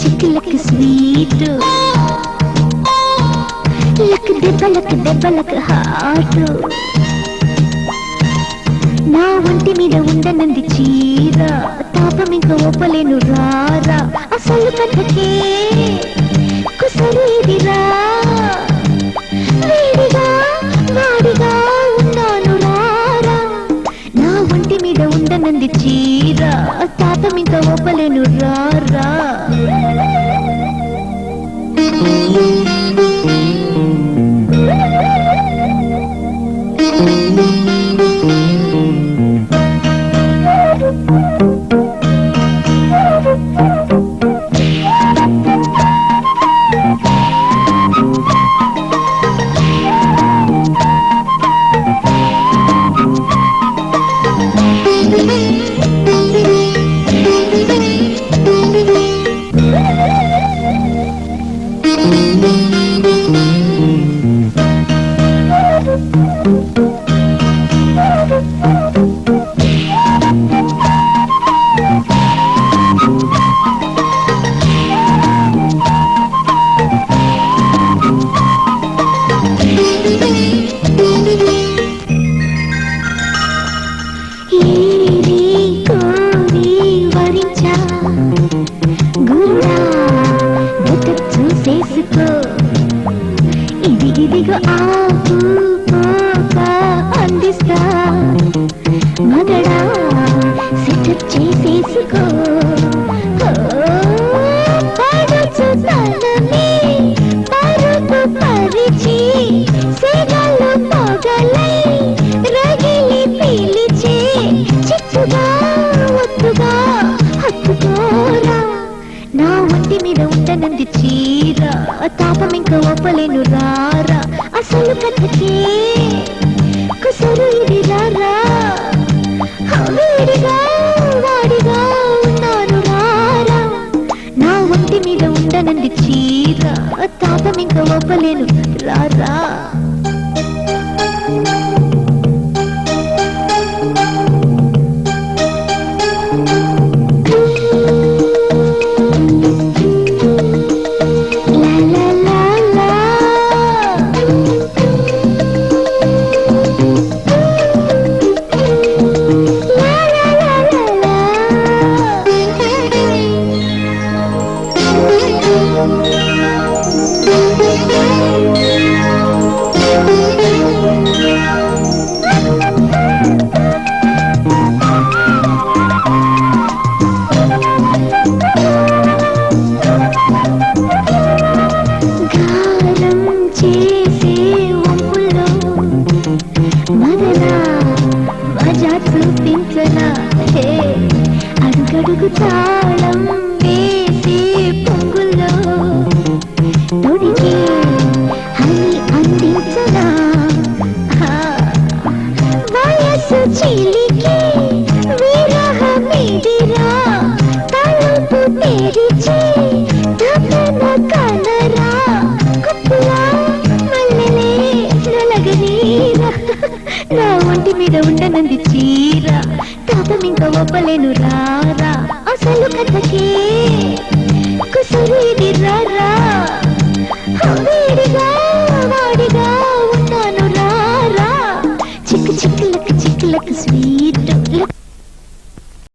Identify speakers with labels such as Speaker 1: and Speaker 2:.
Speaker 1: చిక్కులకి sweet luck దెబ్బలక్ hot నా ఒంటి మీద ఉండనంది చీర తాపం ఇంకా ఒప్పలేను రారా అసలు కథకే కుసరు ఇదిరా వేడిగా వాడిగా ఉన్నాను రారా నా ఒంటి మీద ఉండనంది చీర తాపం ఇంకా ఒప్పలేను రారా ఇదిగో ఆపు పోక అందిస్తా మగడా సెటప్ చేసేసుకో పడుచు తనని పరుపు పరిచి సెగలు పొగలై రగిలి పిలిచే చిచ్చుగా ఒత్తుగా హత్తుకోరా నా ఒంటి మీద ఉండనంది చీర తాపం ఇంకా ఒప్పలేను రారా అసలు కథకే కుసరు ఇది రారా వేడిగా వాడిగా ఉన్నాను రారా నా ఒంటి మీద ఉండనంది చీర తాపం ఇంకా ఒప్పలేను రారా అడుగడుగు తాళం వేసి పొంగుల్లో తొడిగి హని అందించనా వయసు చిలికి విరహమిదిరా తలుపు తెరిచి తపన కనరా కుప్పులా మల్లెలే నలగనీరా నా ఒంటి మీద ఉండనంది చీర తాపం ఇంకా ఒప్పలేను రారా అసలు కథకే